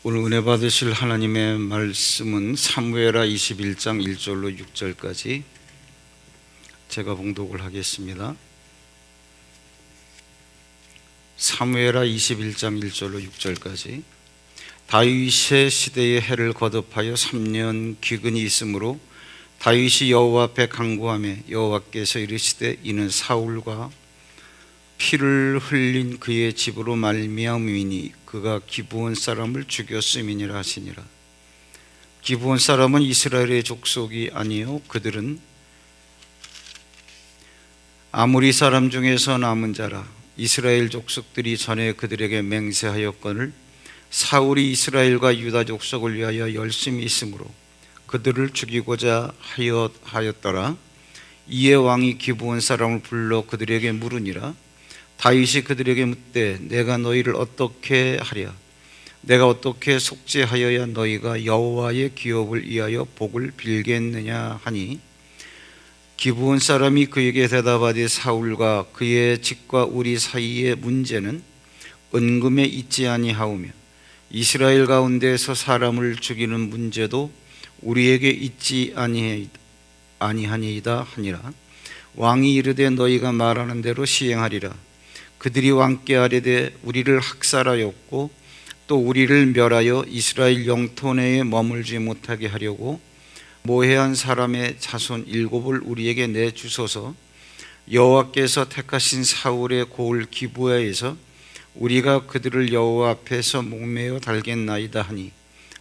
오늘 은혜 받으실 하나님의 말씀은 사무엘하 21장 1절로 6절까지 제가 봉독을 하겠습니다. 사무엘하 21장 1절로 6절까지. 다윗의 시대에 해를 거듭하여 3년 기근이 있으므로 다윗이 여호와 앞에 간구하며 여호와께서 이르시되 이는 사울과 피를 흘린 그의 집으로 말미암으니 그가 기브온 사람을 죽였음이니라 하시니라. 기브온 사람은 이스라엘의 족속이 아니요 그들은 아모리 사람 중에서 남은 자라. 이스라엘 족속들이 전에 그들에게 맹세하였거늘 사울이 이스라엘과 유다 족속을 위하여 열심히 있으므로 그들을 죽이고자 하였더라. 이에 왕이 기브온 사람을 불러 그들에게 물으니라. 다윗이 그들에게 묻되 내가 너희를 어떻게 하랴? 내가 어떻게 속죄하여야 너희가 여호와의 기업을 위하여 복을 빌겠느냐 하니, 기브온 사람이 그에게 대답하되 사울과 그의 집과 우리 사이의 문제는 은금에 있지 아니하오며 이스라엘 가운데서 사람을 죽이는 문제도 우리에게 있지 아니하니이다 하니라. 왕이 이르되 너희가 말하는 대로 시행하리라. 그들이 왕께 아뢰되 우리를 학살하였고 또 우리를 멸하여 이스라엘 영토 내에 머물지 못하게 하려고 모해한 사람의 자손 7을 우리에게 내주소서. 여호와께서 택하신 사울의 고을 기브야에서 우리가 그들을 여호와 앞에서 목매어 달겠나이다 하니,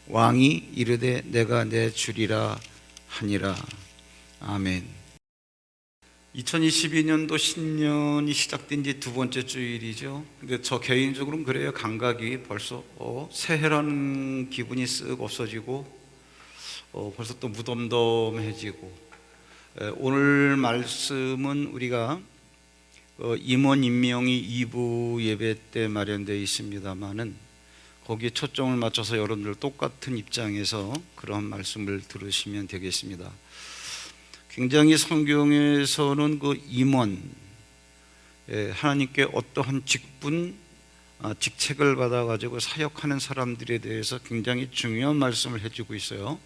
왕이 이르되 내가 내주리라 하니라. 아멘. 2022년도 신년이 시작된 지 두 번째 주일이죠. 근데 저 개인적으로는 그래요. 감각이 벌써 새해라는 기분이 쓱 없어지고 벌써 또 무덤덤해지고. 오늘 말씀은 우리가 임원 임명이 2부 예배 때 마련되어 있습니다만은 거기에 초점을 맞춰서 여러분들 똑같은 입장에서 그런 말씀을 들으시면 되겠습니다. 굉장히 성경에서는 그 임원, 하나님께 어떠한 직분, 직책을 받아가지고 사역하는 사람들에 대해서 굉장히 중요한 말씀을 해주고 있어요.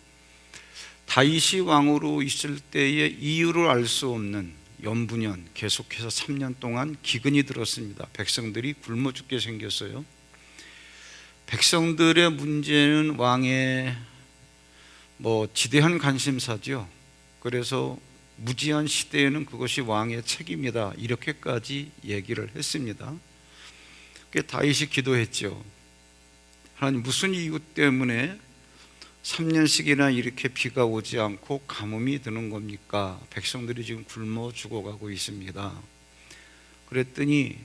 다윗이 왕으로 있을 때의 이유를 알 수 없는 연분연 계속해서 3년 동안 기근이 들었습니다. 백성들이 굶어 죽게 생겼어요. 백성들의 문제는 왕의 지대한 관심사죠. 그래서 무지한 시대에는 그것이 왕의 책임이다, 이렇게까지 얘기를 했습니다. 그게 다윗이 기도했죠. 하나님, 무슨 이유 때문에 3년씩이나 이렇게 비가 오지 않고 가뭄이 드는 겁니까? 백성들이 지금 굶어 죽어가고 있습니다. 그랬더니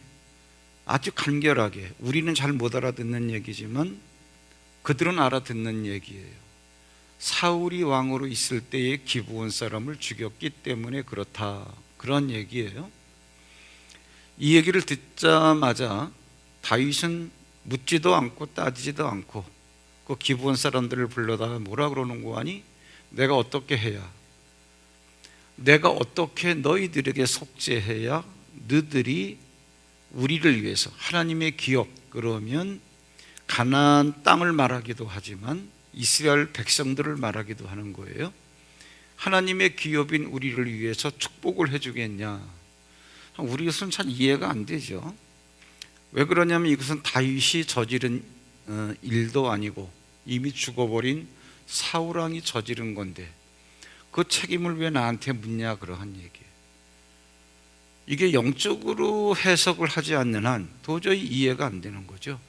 아주 간결하게, 우리는 잘 못 알아듣는 얘기지만 그들은 알아듣는 얘기예요. 사울이 왕으로 있을 때에 기브온 사람을 죽였기 때문에 그렇다, 그런 얘기예요. 이 얘기를 듣자마자 다윗은 묻지도 않고 따지지도 않고 그 기브온 사람들을 불러다가 뭐라 그러는 거 아니? 내가 어떻게 해야, 내가 어떻게 너희들에게 속죄해야 너희들이 우리를 위해서 하나님의 기업, 그러면 가나안 땅을 말하기도 하지만 이스라엘 백성들을 말하기도 하는 거예요. 하나님의 기업인 우리를 위해서 축복을 해주겠냐? 우리 것은 잘 이해가 안 되죠. 왜 그러냐면 이것은 다윗이 저지른 일도 아니고 이미 죽어버린 사울왕이 저지른 건데 그 책임을 왜 나한테 묻냐, 그러한 얘기예요. 이게 영적으로 해석을 하지 않는 한 도저히 이해가 안 되는 거죠.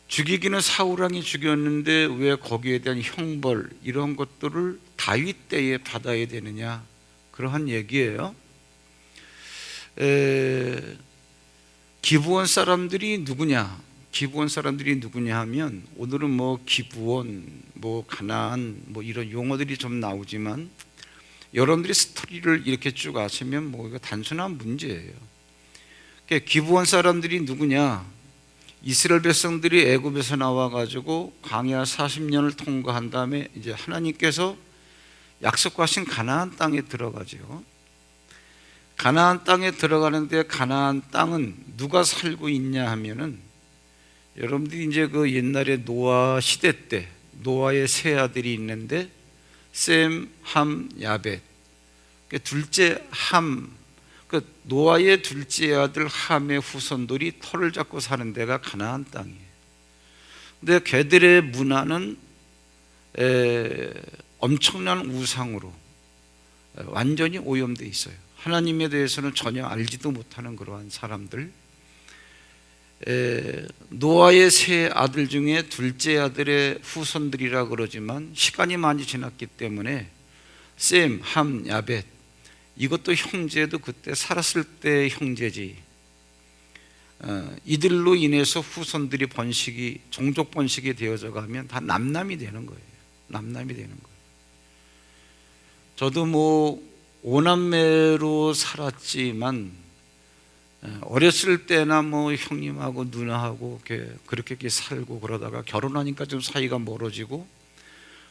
죽이기는 사울왕이 죽였는데 왜 거기에 대한 형벌, 이런 것들을 다윗 때에 받아야 되느냐, 그러한 얘기예요. 기브온 사람들이 누구냐? 기브온 사람들이 누구냐 하면 오늘은 기브온, 가나안 이런 용어들이 좀 나오지만 여러분들이 스토리를 이렇게 쭉 아시면 이거 단순한 문제예요. 기브온 사람들이 누구냐? 이스라엘 백성들이 애굽에서 나와가지고 광야 40년을 통과한 다음에 이제 하나님께서 약속하신 가나안 땅에 들어가죠. 가나안 땅에 들어가는데 가나안 땅은 누가 살고 있냐 하면은 여러분들이 이제 그 옛날에 노아 시대 때 노아의 세 아들이 있는데 셈, 함, 야벳. 둘째 함, 그 노아의 둘째 아들 함의 후손들이 터를 잡고 사는 데가 가나안 땅이에요. 근데 걔들의 문화는 엄청난 우상으로 완전히 오염되어 있어요. 하나님에 대해서는 전혀 알지도 못하는 그러한 사람들. 노아의 세 아들 중에 둘째 아들의 후손들이라 그러지만 시간이 많이 지났기 때문에 셈, 함, 야벳, 이것도 형제도 그때 살았을 때 형제지. 이들로 인해서 후손들이 번식이, 종족 번식이 되어져 가면 다 남남이 되는 거예요. 남남이 되는 거예요. 저도 뭐 오남매로 살았지만 어렸을 때나 뭐 형님하고 누나하고 그렇게 살고 그러다가 결혼하니까 좀 사이가 멀어지고,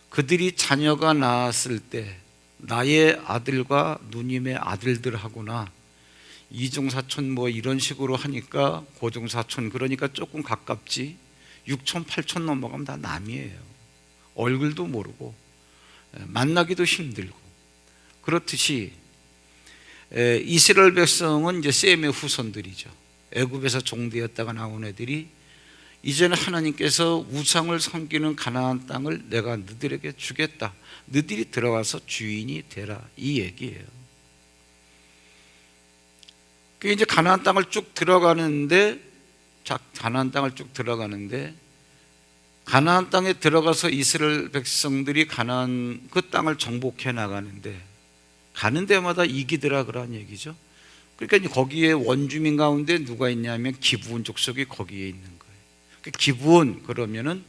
그들이 자녀가 낳았을 때 나의 아들과 누님의 아들들하고나 이종사촌 뭐 이런 식으로 하니까 고종사촌, 그러니까 조금 가깝지, 6촌 8촌 넘어가면 다 남이에요. 얼굴도 모르고 만나기도 힘들고. 그렇듯이 이스라엘 백성은 이제 셈의 후손들이죠. 애굽에서 종되었다가 나온 애들이 이제는 하나님께서 우상을 섬기는 가나안 땅을 내가 너희들에게 주겠다, 너희들이 들어가서 주인이 되라, 이 얘기예요. 그 이제 가나안 땅을 쭉 들어가는데, 가나안 땅에 들어가서 이스라엘 백성들이 가나안 그 땅을 정복해 나가는데 가는 데마다 이기더라 그런 얘기죠. 그러니까 거기에 원주민 가운데 누가 있냐면 기브온 족속이 거기에 있는 거예요. 기브온 그러면은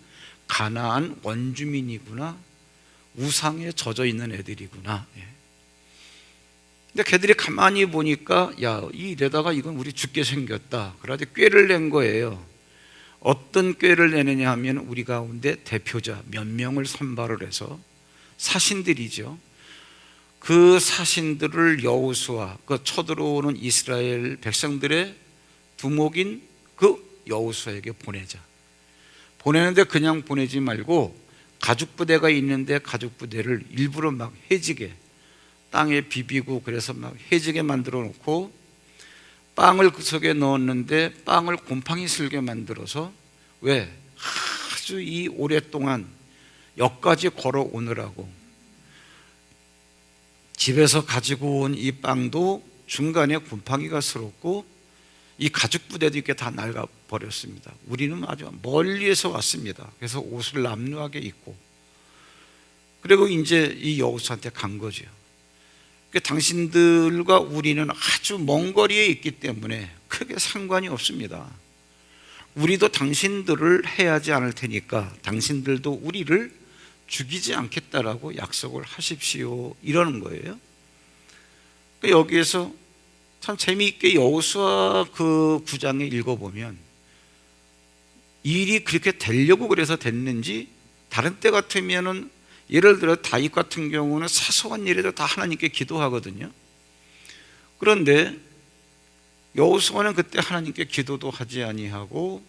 가나안 원주민이구나, 우상에 젖어 있는 애들이구나. 근데 걔들이 가만히 보니까 야, 이래다가 이건 우리 죽게 생겼다. 그래서 꾀를 낸 거예요. 어떤 꾀를 내느냐 하면 우리 가운데 대표자 몇 명을 선발을 해서, 사신들이죠. 그 사신들을 여호수아, 그 쳐들어오는 이스라엘 백성들의 두목인 그 여호수아에게 보내자. 보내는데 그냥 보내지 말고 가죽 부대가 있는데 가죽 부대를 일부러 막 해지게 땅에 비비고, 그래서 막 해지게 만들어 놓고 빵을 그 속에 넣었는데 빵을 곰팡이 슬게 만들어서, 왜? 아주 이 오랫동안 역까지 걸어오느라고 집에서 가지고 온 이 빵도 중간에 곰팡이가 슬었고 이 가죽 부대도 이렇게 다 낡아버렸습니다. 우리는 아주 멀리에서 왔습니다. 그래서 옷을 남루하게 입고, 그리고 이제 이 여호수아한테 간 거죠. 당신들과 우리는 아주 먼 거리에 있기 때문에 크게 상관이 없습니다. 우리도 당신들을 해하지 않을 테니까 당신들도 우리를 죽이지 않겠다라고 약속을 하십시오, 이러는 거예요. 여기에서 참 재미있게 여호수아 그 9장에 읽어보면 일이 그렇게 되려고 그래서 됐는지, 다른 때 같으면은 예를 들어 다윗 같은 경우는 사소한 일에도 다 하나님께 기도하거든요. 그런데 여호수아는 그때 하나님께 기도도 하지 아니하고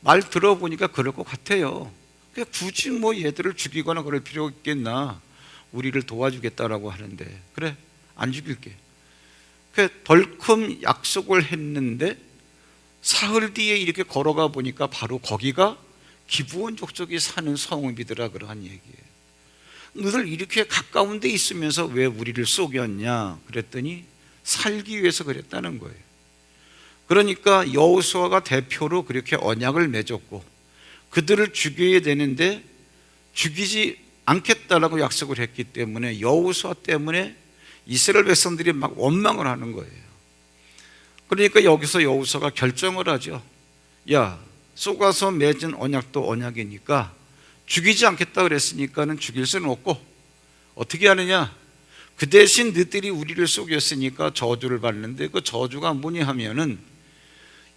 말 들어보니까 그럴 것 같아요. 굳이 뭐 얘들을 죽이거나 그럴 필요가 있겠나, 우리를 도와주겠다라고 하는데 그래 안 죽일게. 덜큼 약속을 했는데 사흘 뒤에 이렇게 걸어가 보니까 바로 거기가 기브온 족속이 사는 성읍이더라 그러한 얘기예요. 너들 이렇게 가까운 데 있으면서 왜 우리를 속였냐 그랬더니 살기 위해서 그랬다는 거예요. 그러니까 여호수아가 대표로 그렇게 언약을 맺었고 그들을 죽여야 되는데 죽이지 않겠다라고 약속을 했기 때문에 여호수아 때문에 이스라엘 백성들이 막 원망을 하는 거예요. 그러니까 여기서 여호수아가 결정을 하죠. 야, 쏘가서 맺은 언약도 언약이니까 죽이지 않겠다 그랬으니까는 죽일 수는 없고 어떻게 하느냐, 그 대신 너희들이 우리를 속였으니까 저주를 받는데 그 저주가 뭐냐 하면은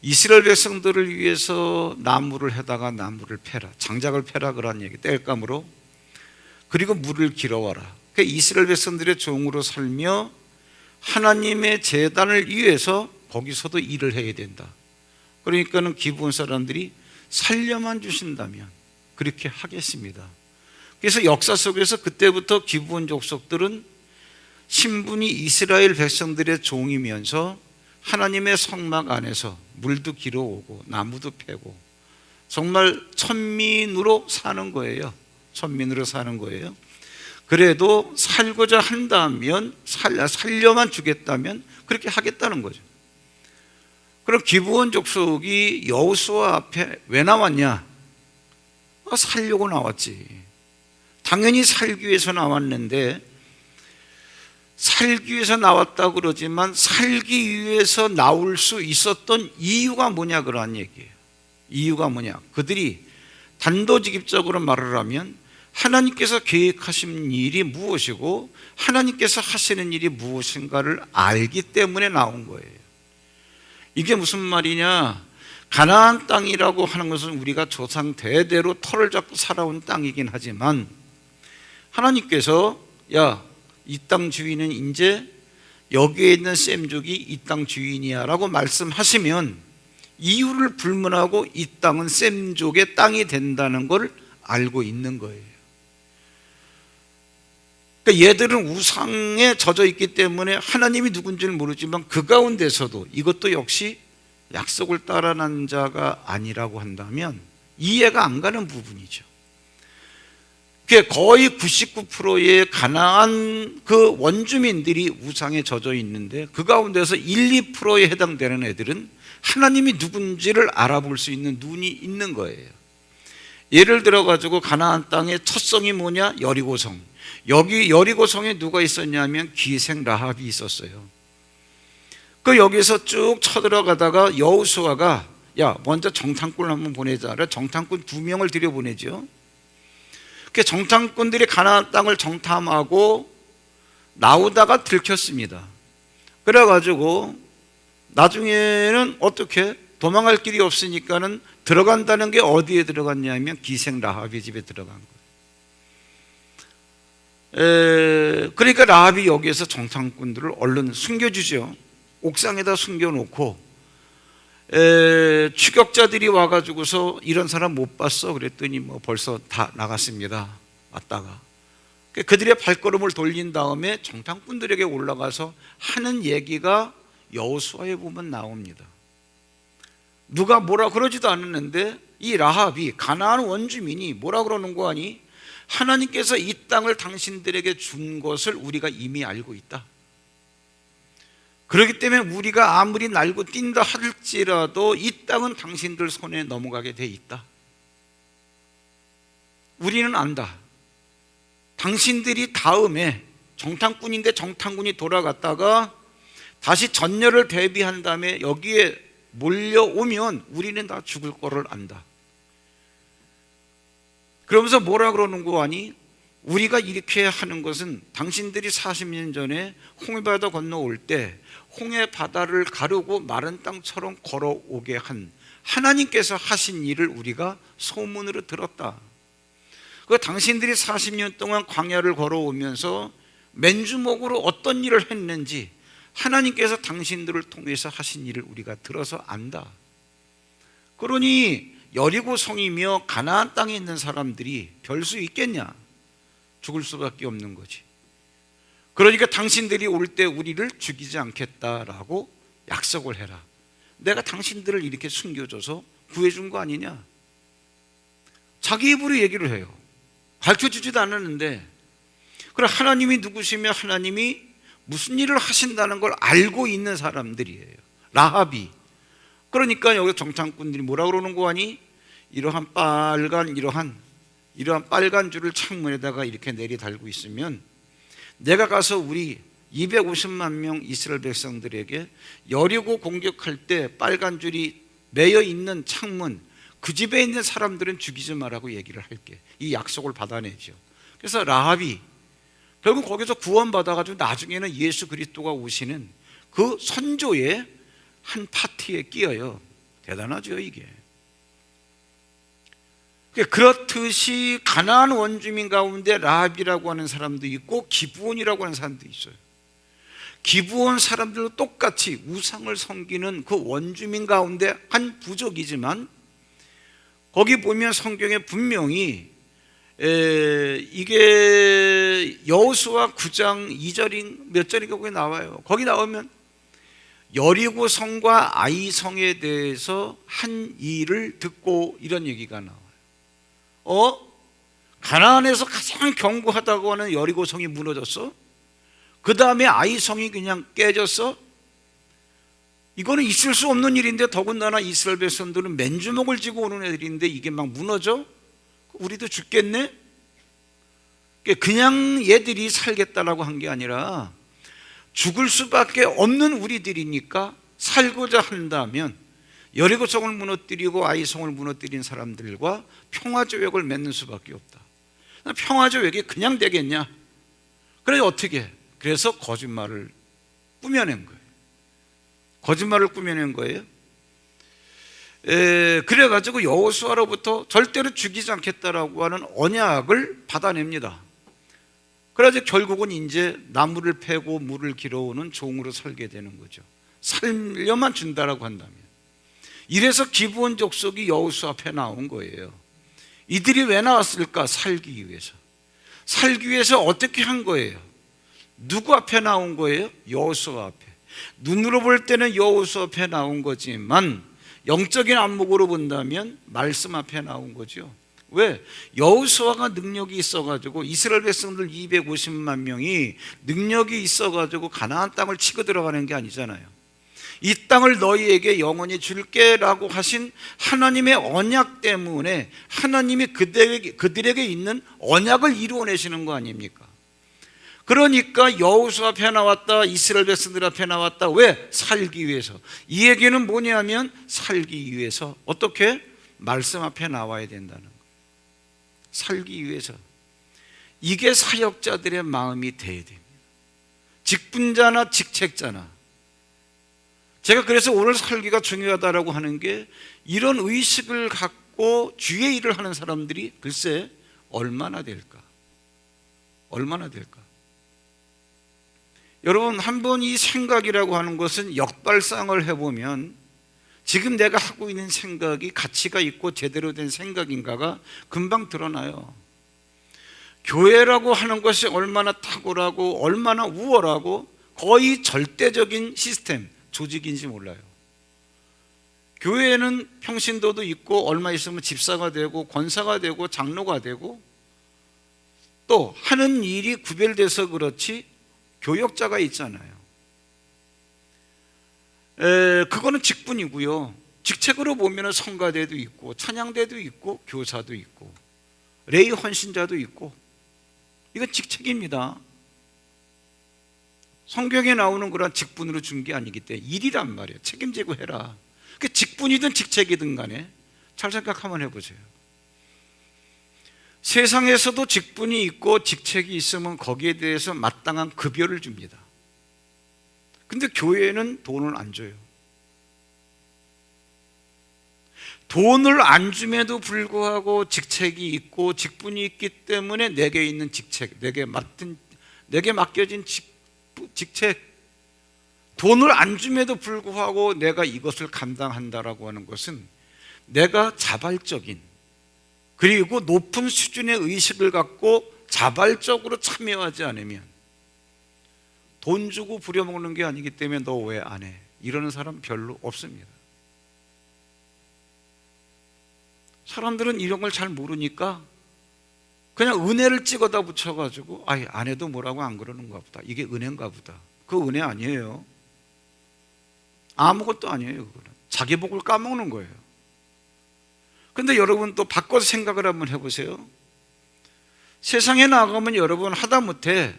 이스라엘 백성들을 위해서 나무를 해다가 나무를 패라, 장작을 패라 그런 얘기, 땔감으로. 그리고 물을 길어와라. 그러니까 이스라엘 백성들의 종으로 살며 하나님의 제단을 위해서 거기서도 일을 해야 된다. 그러니까는 기브온 사람들이 살려만 주신다면 그렇게 하겠습니다. 그래서 역사 속에서 그때부터 기브온 족속들은 신분이 이스라엘 백성들의 종이면서 하나님의 성막 안에서 물도 길어오고 나무도 패고 정말 천민으로 사는 거예요. 천민으로 사는 거예요. 그래도 살고자 한다면 살려만 주겠다면 그렇게 하겠다는 거죠. 그럼 기브온 족속이 여호수아 앞에 왜 나왔냐? 살려고 나왔지. 당연히 살기 위해서 나왔는데, 살기 위해서 나왔다고 그러지만 살기 위해서 나올 수 있었던 이유가 뭐냐 그러한 얘기예요. 이유가 뭐냐? 그들이 단도직입적으로 말을 하면 하나님께서 계획하신 일이 무엇이고 하나님께서 하시는 일이 무엇인가를 알기 때문에 나온 거예요. 이게 무슨 말이냐? 가나안 땅이라고 하는 것은 우리가 조상 대대로 터를 잡고 살아온 땅이긴 하지만 하나님께서 이 땅 주인은 이제 여기에 있는 셈족이 이 땅 주인이야 라고 말씀하시면 이유를 불문하고 이 땅은 셈족의 땅이 된다는 걸 알고 있는 거예요. 그러니까 얘들은 우상에 젖어 있기 때문에 하나님이 누군지를 모르지만 그 가운데서도 이것도 역시 약속을 따라 난 자가 아니라고 한다면 이해가 안 가는 부분이죠. 거의 99%의 가나안 그 원주민들이 우상에 젖어 있는데 그 가운데서 1, 2%에 해당되는 애들은 하나님이 누군지를 알아볼 수 있는 눈이 있는 거예요. 예를 들어 가지고 가나안 땅의 첫 성이 뭐냐? 여리고성. 여기 여리고성에 누가 있었냐면 기생 라합이 있었어요. 그 여기서 쭉 쳐들어가다가 여호수아가 먼저 정탐꾼을 한번 보내자. 정탐꾼 2명을 들여보내죠. 그 정탐꾼들이 가나안 땅을 정탐하고 나오다가 들켰습니다. 그래가지고 나중에는 어떻게 도망갈 길이 없으니까는 들어간다는 게 어디에 들어갔냐면 기생 라합의 집에 들어간 거예요. 그러니까 라합이 여기에서 정탐꾼들을 얼른 숨겨주죠. 옥상에다 숨겨놓고 추격자들이 와가지고서 이런 사람 못 봤어? 그랬더니 벌써 다 나갔습니다. 왔다가 그들의 발걸음을 돌린 다음에 정탐꾼들에게 올라가서 하는 얘기가 여호수아에 보면 나옵니다. 누가 뭐라 그러지도 않았는데 이 라합이 가나안 원주민이 뭐라 그러는 거 아니? 하나님께서 이 땅을 당신들에게 준 것을 우리가 이미 알고 있다. 그렇기 때문에 우리가 아무리 날고 뛴다 할지라도 이 땅은 당신들 손에 넘어가게 돼 있다. 우리는 안다. 당신들이 다음에 정탐꾼인데 정탐꾼이 돌아갔다가 다시 전열을 대비한 다음에 여기에 몰려오면 우리는 다 죽을 거를 안다. 그러면서 뭐라 그러는 거 아니? 우리가 이렇게 하는 것은 당신들이 40년 전에 홍해바다 건너올 때 홍해바다를 가르고 마른 땅처럼 걸어오게 한 하나님께서 하신 일을 우리가 소문으로 들었다. 그 당신들이 40년 동안 광야를 걸어오면서 맨주먹으로 어떤 일을 했는지 하나님께서 당신들을 통해서 하신 일을 우리가 들어서 안다. 그러니 여리고 성이며 가나안 땅에 있는 사람들이 별 수 있겠냐? 죽을 수밖에 없는 거지. 그러니까 당신들이 올 때 우리를 죽이지 않겠다라고 약속을 해라. 내가 당신들을 이렇게 숨겨줘서 구해준 거 아니냐? 자기 입으로 얘기를 해요. 밝혀주지도 않았는데. 그럼 하나님이 누구시며 하나님이 무슨 일을 하신다는 걸 알고 있는 사람들이에요. 라합이. 그러니까 여기 정탐꾼들이 뭐라 그러는 거 아니? 이러한 빨간 줄을 창문에다가 이렇게 내리 달고 있으면 내가 가서 우리 250만 명 이스라엘 백성들에게 여리고 공격할 때 빨간 줄이 매여 있는 창문, 그 집에 있는 사람들은 죽이지 말라고 얘기를 할게. 이 약속을 받아내죠. 그래서 라합이 결국 거기서 구원받아가지고 나중에는 예수 그리스도가 오시는 그 선조의 한 파티에 끼어요. 대단하죠 이게. 그렇듯이 가나안 원주민 가운데 라합이라고 하는 사람도 있고 기브온이라고 하는 사람도 있어요. 기브온 사람들도 똑같이 우상을 섬기는 그 원주민 가운데 한 부족이지만 거기 보면 성경에 분명히 이게 여호수아 9장 2절인 몇 절인가 거기 나와요. 거기 나오면 여리고 성과 아이 성에 대해서 한 일을 듣고 이런 얘기가 나와요. 가나안에서 가장 견고하다고 하는 여리고 성이 무너졌어? 그 다음에 아이 성이 그냥 깨졌어? 이거는 있을 수 없는 일인데, 더군다나 이스라엘 백성들은 맨주먹을 쥐고 오는 애들인데 이게 막 무너져? 우리도 죽겠네? 그냥 얘들이 살겠다라고 한 게 아니라 죽을 수밖에 없는 우리들이니까 살고자 한다면 여리고성을 무너뜨리고 아이성을 무너뜨린 사람들과 평화조약을 맺는 수밖에 없다. 평화조약이 그냥 되겠냐? 그래서 어떻게? 그래서 거짓말을 꾸며낸 거예요. 거짓말을 꾸며낸 거예요. 그래가지고 여호수아로부터 절대로 죽이지 않겠다라고 하는 언약을 받아냅니다. 그래서 결국은 이제 나무를 패고 물을 길어오는 종으로 살게 되는 거죠. 살려만 준다라고 한다면. 이래서 기브온 족속이 여호수아 앞에 나온 거예요. 이들이 왜 나왔을까? 살기 위해서. 살기 위해서 어떻게 한 거예요? 누구 앞에 나온 거예요? 여호수아 앞에. 눈으로 볼 때는 여호수아 앞에 나온 거지만 영적인 안목으로 본다면 말씀 앞에 나온 거죠. 왜? 여호수아가 능력이 있어가지고 이스라엘 백성들 250만 명이 능력이 있어가지고 가나안 땅을 치고 들어가는 게 아니잖아요. 이 땅을 너희에게 영원히 줄게라고 하신 하나님의 언약 때문에 하나님이 그들에게 있는 언약을 이루어내시는 거 아닙니까? 그러니까 여호수아 앞에 나왔다, 이스라엘 백성들 앞에 나왔다. 왜? 살기 위해서. 이 얘기는 뭐냐면 살기 위해서 어떻게? 말씀 앞에 나와야 된다는 거예요. 살기 위해서. 이게 사역자들의 마음이 돼야 됩니다. 직분자나 직책자나. 제가 그래서 오늘 살기가 중요하다라고 하는 게 이런 의식을 갖고 주의 일을 하는 사람들이 글쎄 얼마나 될까? 얼마나 될까? 여러분, 한번 이 생각이라고 하는 것은 역발상을 해보면 지금 내가 하고 있는 생각이 가치가 있고 제대로 된 생각인가가 금방 드러나요. 교회라고 하는 것이 얼마나 탁월하고 얼마나 우월하고 거의 절대적인 시스템, 조직인지 몰라요. 교회에는 평신도도 있고 얼마 있으면 집사가 되고 권사가 되고 장로가 되고 또 하는 일이 구별돼서 그렇지 교역자가 있잖아요. 그거는 직분이고요. 직책으로 보면 성가대도 있고 찬양대도 있고 교사도 있고 레이 헌신자도 있고 이건 직책입니다. 성경에 나오는 그런 직분으로 준 게 아니기 때문에 일이란 말이에요. 책임지고 해라. 그 직분이든 직책이든 간에 잘 생각 한번 해보세요. 세상에서도 직분이 있고 직책이 있으면 거기에 대해서 마땅한 급여를 줍니다. 근데 교회는 돈을 안 줘요. 돈을 안 줌에도 불구하고 직책이 있고 직분이 있기 때문에 내게 있는 직책, 내게 맡겨진 직책, 돈을 안 줌에도 불구하고 내가 이것을 감당한다라고 하는 것은 내가 자발적인 그리고 높은 수준의 의식을 갖고 자발적으로 참여하지 않으면 돈 주고 부려먹는 게 아니기 때문에 너 왜 안 해? 이러는 사람 별로 없습니다. 사람들은 이런 걸 잘 모르니까 그냥 은혜를 찍어다 붙여가지고 안 해도 뭐라고 안 그러는가 보다. 이게 은혜인가 보다. 그거 은혜 아니에요. 아무것도 아니에요. 그거는 자기 복을 까먹는 거예요. 근데 여러분 또 바꿔서 생각을 한번 해보세요. 세상에 나가면 여러분 하다못해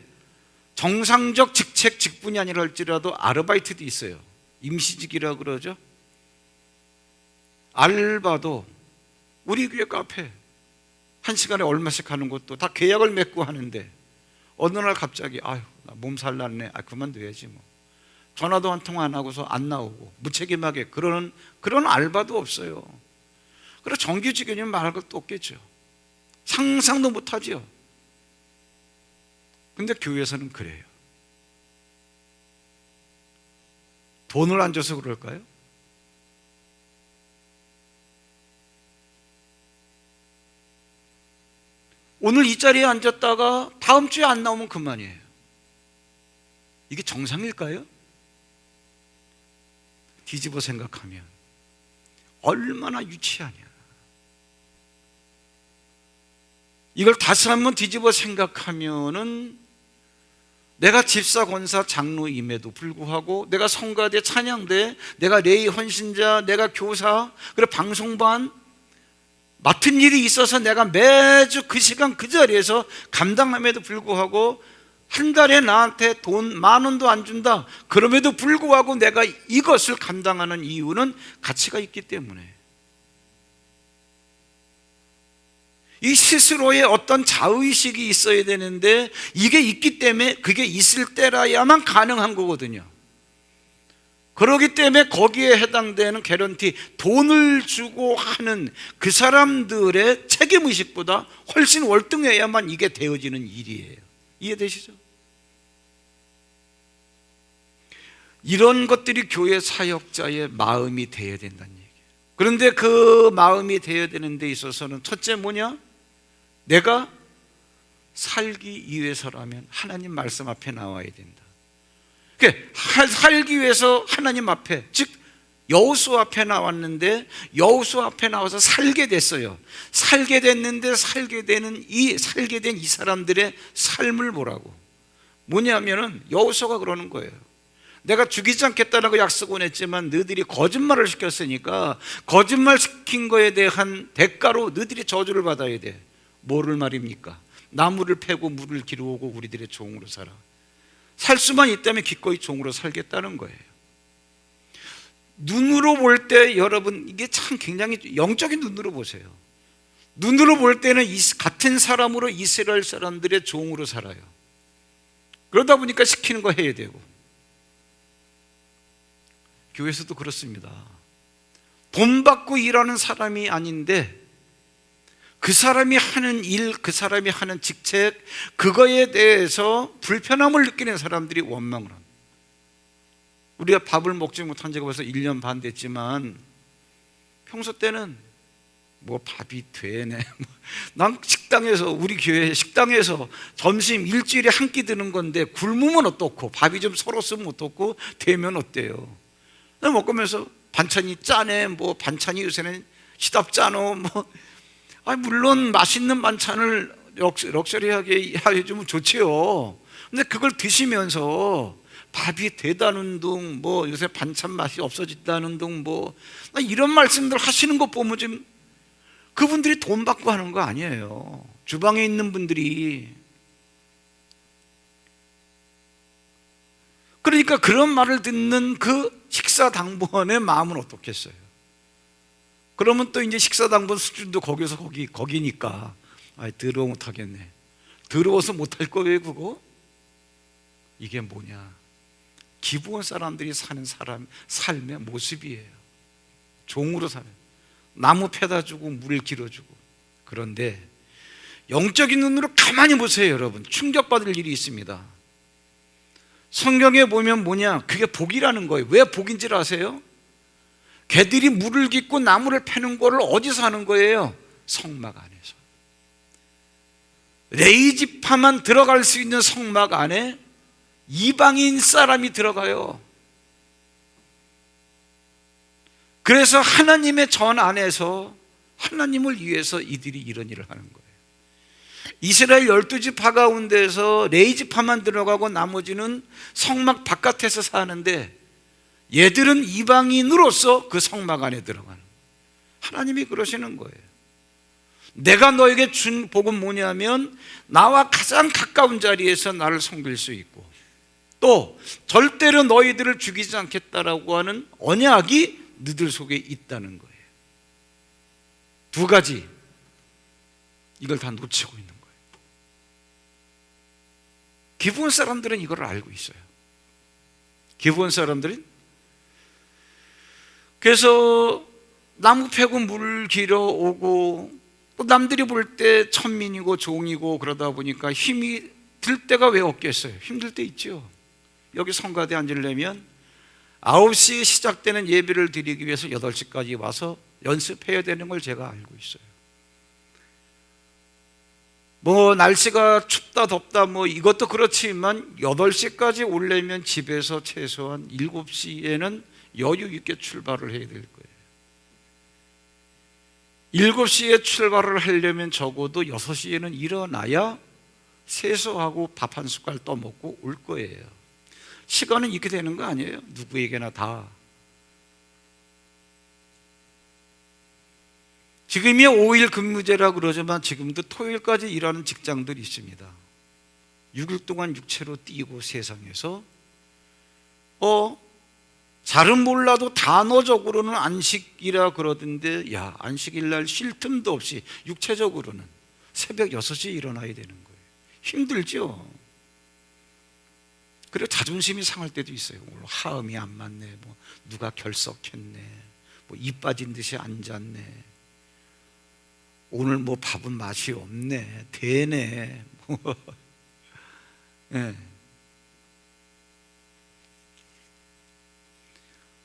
정상적 직책, 직분이 아니라 할지라도 아르바이트도 있어요. 임시직이라고 그러죠. 알바도 우리 교회 카페 한 시간에 얼마씩 하는 것도 다 계약을 맺고 하는데 어느 날 갑자기 나 몸살 났네. 그만둬야지 뭐. 전화도 한 통 안 하고서 안 나오고 무책임하게 그런 알바도 없어요. 그래서 정규직이면 말할 것도 없겠죠. 상상도 못하죠. 근데 교회에서는 그래요. 돈을 안 줘서 그럴까요? 오늘 이 자리에 앉았다가 다음 주에 안 나오면 그만이에요. 이게 정상일까요? 뒤집어 생각하면 얼마나 유치하냐. 이걸 다시 한번 뒤집어 생각하면은 내가 집사, 권사, 장로임에도 불구하고, 내가 성가대, 찬양대, 내가 레이 헌신자, 내가 교사, 그리고 방송반 맡은 일이 있어서 내가 매주 그 시간 그 자리에서 감당함에도 불구하고 한 달에 나한테 돈 10,000원도 안 준다. 그럼에도 불구하고 내가 이것을 감당하는 이유는 가치가 있기 때문에, 이 스스로의 어떤 자의식이 있어야 되는데 이게 있기 때문에 그게 있을 때라야만 가능한 거거든요. 그렇기 때문에 거기에 해당되는 개런티, 돈을 주고 하는 그 사람들의 책임의식보다 훨씬 월등해야만 이게 되어지는 일이에요. 이해되시죠? 이런 것들이 교회 사역자의 마음이 되어야 된다는 얘기예요. 그런데 그 마음이 되어야 되는 데 있어서는 첫째 뭐냐? 내가 살기 위해서라면 하나님 말씀 앞에 나와야 된다. 살기 위해서 하나님 앞에, 즉 여호수아 앞에 나왔는데 여호수아 앞에 나와서 살게 됐어요. 살게 됐는데 살게 된 이 사람들의 삶을 보라고. 뭐냐면은 여호수아가 그러는 거예요. 내가 죽이지 않겠다라고 약속은 했지만 너희들이 거짓말을 시켰으니까 거짓말 시킨 거에 대한 대가로 너희들이 저주를 받아야 돼. 뭐를 말입니까? 나무를 패고 물을 기르고 우리들의 종으로 살아. 살 수만 있다면 기꺼이 종으로 살겠다는 거예요. 눈으로 볼 때 여러분, 이게 참 굉장히 영적인 눈으로 보세요. 눈으로 볼 때는 같은 사람으로 이스라엘 사람들의 종으로 살아요. 그러다 보니까 시키는 거 해야 되고. 교회에서도 그렇습니다. 돈 받고 일하는 사람이 아닌데 그 사람이 하는 일, 그 사람이 하는 직책, 그거에 대해서 불편함을 느끼는 사람들이 원망을 합니다. 우리가 밥을 먹지 못한 지가 벌써 1년 반 됐지만 평소 때는 뭐 밥이 되네. 난 식당에서, 우리 교회 식당에서 점심 일주일에 한 끼 드는 건데 굶으면 어떻고, 밥이 좀 서러웠으면 어떻고, 되면 어때요? 먹으면서 반찬이 짜네, 뭐 반찬이 요새는 시답 짜노, 뭐 물론 맛있는 반찬을 럭셔리하게 해주면 좋지요. 근데 그걸 드시면서 밥이 되다는 둥, 뭐 요새 반찬 맛이 없어졌다는 둥, 뭐 이런 말씀들 하시는 거 보면 좀 그분들이 돈 받고 하는 거 아니에요. 주방에 있는 분들이. 그러니까 그런 말을 듣는 그 식사당번의 마음은 어떻겠어요? 그러면 또 이제 식사당번 수준도 거기서 거기니까 더러워 못하겠네. 더러워서 못할 거예요 그거? 이게 뭐냐? 기부원 사람들이 사는 삶의 모습이에요. 종으로 사는, 나무 패다 주고 물 길어주고. 그런데 영적인 눈으로 가만히 보세요 여러분. 충격받을 일이 있습니다. 성경에 보면 뭐냐? 그게 복이라는 거예요. 왜 복인 줄 아세요? 개들이 물을 깃고 나무를 패는 거를 어디서 하는 거예요? 성막 안에서. 레위지파만 들어갈 수 있는 성막 안에 이방인 사람이 들어가요. 그래서 하나님의 전 안에서 하나님을 위해서 이들이 이런 일을 하는 거예요. 이스라엘 12지파 가운데서 레위지파만 들어가고 나머지는 성막 바깥에서 사는데 얘들은 이방인으로서 그 성막 안에 들어가는 거예요. 하나님이 그러시는 거예요. 내가 너에게 준 복은 뭐냐면 나와 가장 가까운 자리에서 나를 섬길 수 있고, 또 절대로 너희들을 죽이지 않겠다라고 하는 언약이 너희들 속에 있다는 거예요. 두 가지, 이걸 다 놓치고 있는 거예요. 기브온 사람들은 이걸 알고 있어요. 기브온 사람들은 그래서 나무 패고 물 길어 오고, 또 남들이 볼 때 천민이고 종이고 그러다 보니까 힘이 들 때가 왜 없겠어요? 힘들 때 있죠. 여기 성가대 앉으려면 9시에 시작되는 예배를 드리기 위해서 8시까지 와서 연습해야 되는 걸 제가 알고 있어요. 뭐 날씨가 춥다 덥다 뭐 이것도 그렇지만 8시까지 오려면 집에서 최소한 7시에는 여유 있게 출발을 해야 될 거예요. 7시에 출발을 하려면 적어도 6시에는 일어나야 세수하고 밥 한 숟갈 떠먹고 올 거예요. 시간은 이렇게 되는 거 아니에요? 누구에게나 다. 지금이 5일 근무제라 그러지만 지금도 토요일까지 일하는 직장들이 있습니다. 6일 동안 육체로 뛰고 세상에서 잘은 몰라도 단어적으로는 안식이라 그러던데, 야, 안식일 날 쉴 틈도 없이 육체적으로는 새벽 6시에 일어나야 되는 거예요. 힘들죠. 그리고 자존심이 상할 때도 있어요. 오늘 하음이 안 맞네, 뭐 누가 결석했네, 뭐 입 빠진 듯이 앉았네, 오늘 뭐 밥은 맛이 없네, 대네. 네.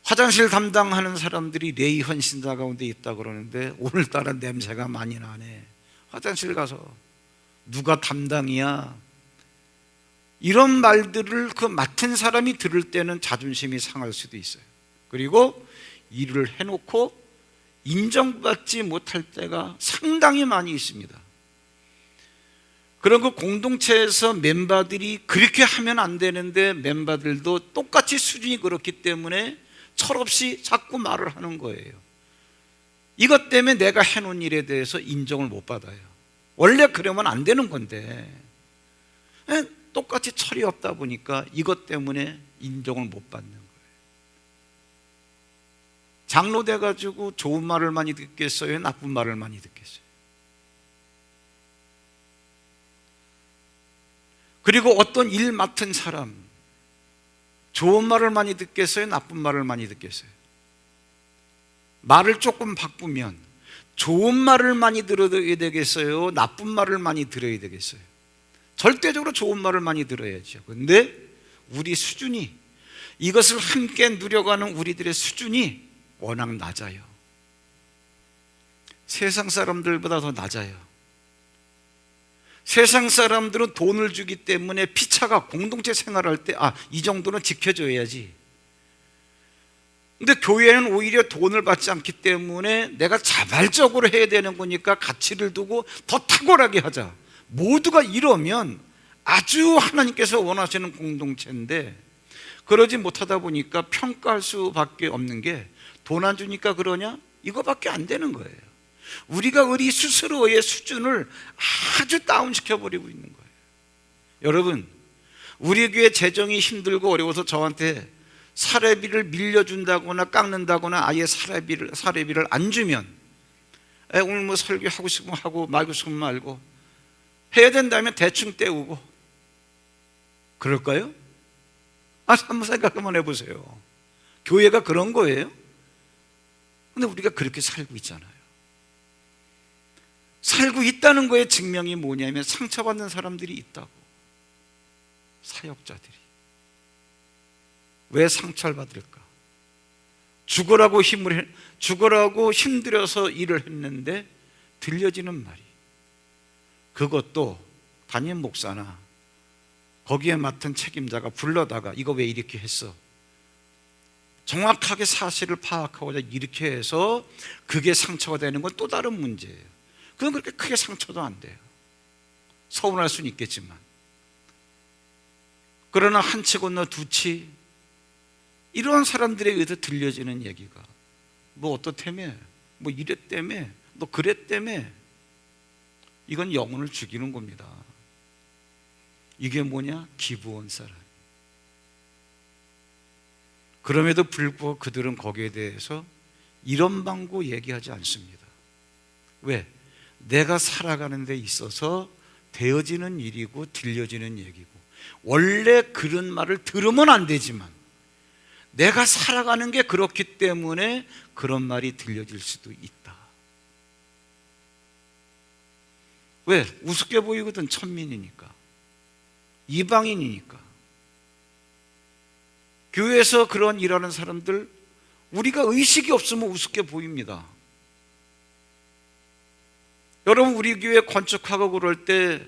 화장실 담당하는 사람들이 레이 헌신자 가운데 있다 그러는데 오늘따라 냄새가 많이 나네. 화장실 가서 누가 담당이야? 이런 말들을 그 맡은 사람이 들을 때는 자존심이 상할 수도 있어요. 그리고 일을 해놓고 인정받지 못할 때가 상당히 많이 있습니다. 그런 그 공동체에서 멤버들이 그렇게 하면 안 되는데 멤버들도 똑같이 수준이 그렇기 때문에 철없이 자꾸 말을 하는 거예요. 이것 때문에 내가 해놓은 일에 대해서 인정을 못 받아요. 원래 그러면 안 되는 건데 똑같이 철이 없다 보니까 이것 때문에 인정을 못 받는 거예요. 장로 돼가지고 좋은 말을 많이 듣겠어요? 나쁜 말을 많이 듣겠어요? 그리고 어떤 일 맡은 사람, 좋은 말을 많이 듣겠어요? 나쁜 말을 많이 듣겠어요? 말을 조금 바꾸면 좋은 말을 많이 들어야 되겠어요? 나쁜 말을 많이 들어야 되겠어요? 절대적으로 좋은 말을 많이 들어야죠. 그런데 우리 수준이, 이것을 함께 누려가는 우리들의 수준이 워낙 낮아요. 세상 사람들보다 더 낮아요. 세상 사람들은 돈을 주기 때문에 피차가 공동체 생활할 때 이 정도는 지켜줘야지. 근데 교회는 오히려 돈을 받지 않기 때문에 내가 자발적으로 해야 되는 거니까 가치를 두고 더 탁월하게 하자. 모두가 이러면 아주 하나님께서 원하시는 공동체인데 그러지 못하다 보니까 평가할 수밖에 없는 게, 돈 안 주니까 그러냐? 이거밖에 안 되는 거예요. 우리가 우리 스스로의 수준을 아주 다운시켜버리고 있는 거예요. 여러분, 우리 교회 재정이 힘들고 어려워서 저한테 사례비를 밀려준다거나 깎는다거나 아예 사례비를 안 주면 오늘 뭐 설교하고 싶으면 하고 말고 싶으면 말고 해야 된다면 대충 때우고 그럴까요? 한번 생각만 해보세요. 교회가 그런 거예요? 근데 우리가 그렇게 살고 있잖아요. 살고 있다는 거에 증명이 뭐냐면 상처받는 사람들이 있다고. 사역자들이. 왜 상처를 받을까? 죽으라고 힘들어서 일을 했는데 들려지는 말이, 그것도 담임 목사나 거기에 맡은 책임자가 불러다가 이거 왜 이렇게 했어? 정확하게 사실을 파악하고자 이렇게 해서 그게 상처가 되는 건 또 다른 문제예요. 그건 그렇게 크게 상처도 안 돼요. 서운할 수는 있겠지만. 그러나 한 치 건너 두 치, 이런 사람들에 의해서 들려지는 얘기가 뭐 어떻다며, 뭐 이랬다며, 너 그랬다며, 이건 영혼을 죽이는 겁니다. 이게 뭐냐? 기부원 사람. 그럼에도 불구하고 그들은 거기에 대해서 이런 방구 얘기하지 않습니다. 왜? 내가 살아가는 데 있어서 되어지는 일이고 들려지는 얘기고, 원래 그런 말을 들으면 안 되지만 내가 살아가는 게 그렇기 때문에 그런 말이 들려질 수도 있다. 왜? 우습게 보이거든. 천민이니까, 이방인이니까. 교회에서 그런 일하는 사람들, 우리가 의식이 없으면 우습게 보입니다. 여러분, 우리 교회 건축하고 그럴 때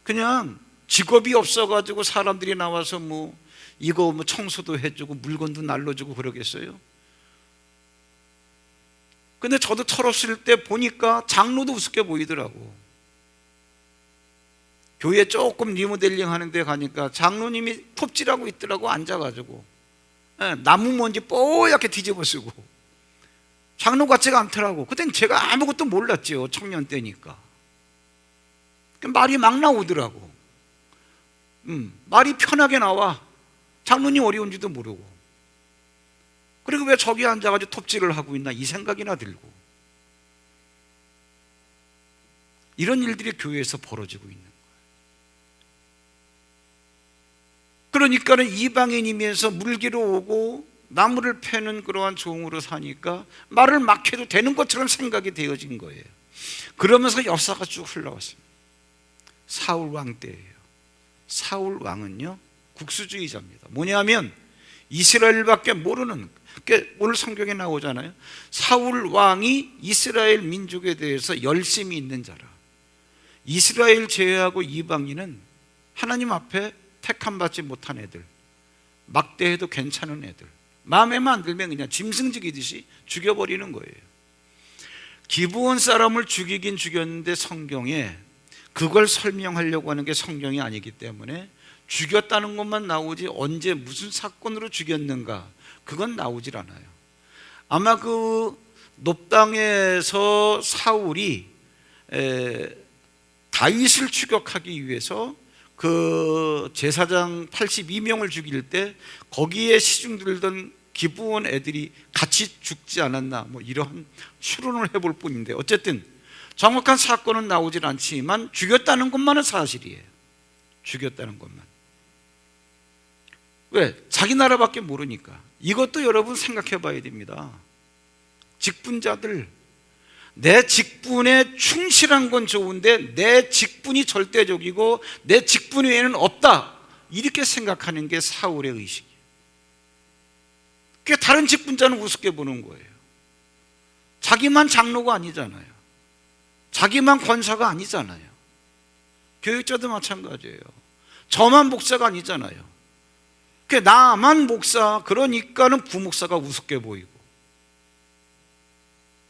그냥 직업이 없어가지고 사람들이 나와서 이거 청소도 해주고 물건도 날라주고 그러겠어요? 근데 저도 철없을 때 보니까 장로도 우습게 보이더라고. 교회 조금 리모델링 하는 데 가니까 장로님이 톱질하고 있더라고, 앉아가지고. 나무 먼지 뽀얗게 뒤집어 쓰고. 장로 같지가 않더라고. 그땐 제가 아무것도 몰랐죠, 청년 때니까. 말이 막 나오더라고. 말이 편하게 나와. 장로님 어려운지도 모르고. 그리고 왜 저기 앉아가지고 톱질을 하고 있나 이 생각이나 들고. 이런 일들이 교회에서 벌어지고 있는 거예요. 그러니까는 이방인이면서 물기로 오고 나무를 패는 그러한 종으로 사니까 말을 막 해도 되는 것처럼 생각이 되어진 거예요. 그러면서 역사가 쭉 흘러왔습니다. 사울 왕 때예요. 사울 왕은요, 국수주의자입니다. 뭐냐면 이스라엘밖에 모르는, 오늘 성경에 나오잖아요. 사울 왕이 이스라엘 민족에 대해서 열심히 있는 자라. 이스라엘 제외하고 이방인은 하나님 앞에 택함 받지 못한 애들, 막대해도 괜찮은 애들, 마음에만 안 들면 그냥 짐승 죽이듯이 죽여버리는 거예요. 기브온 사람을 죽이긴 죽였는데 성경에 그걸 설명하려고 하는 게 성경이 아니기 때문에 죽였다는 것만 나오지 언제 무슨 사건으로 죽였는가 그건 나오질 않아요. 아마 그 놉당에서 사울이 다윗을 추격하기 위해서 그 제사장 82명을 죽일 때 거기에 시중 들던 기브온 애들이 같이 죽지 않았나, 이런 추론을 해볼 뿐인데, 어쨌든 정확한 사건은 나오질 않지만 죽였다는 것만은 사실이에요. 죽였다는 것만. 왜? 자기 나라밖에 모르니까. 이것도 여러분 생각해 봐야 됩니다. 직분자들, 내 직분에 충실한 건 좋은데 내 직분이 절대적이고 내 직분 외에는 없다, 이렇게 생각하는 게 사울의 의식이에요. 그게 다른 직분자는 우습게 보는 거예요. 자기만 장로가 아니잖아요. 자기만 권사가 아니잖아요. 교육자도 마찬가지예요. 저만 목사가 아니잖아요. 나만 목사, 그러니까는 부목사가 우습게 보이고.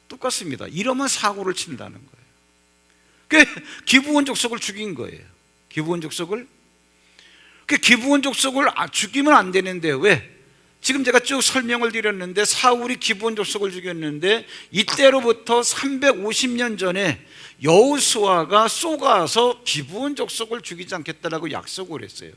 똑같습니다. 이러면 사고를 친다는 거예요. 기브온 족속을 죽인 거예요. 기브온 족속을. 기브온 족속을 죽이면 안 되는데 왜? 지금 제가 쭉 설명을 드렸는데 사울이 기브온 족속을 죽였는데 이때로부터 350년 전에 여호수아가 쏘가서 기브온 족속을 죽이지 않겠다라고 약속을 했어요.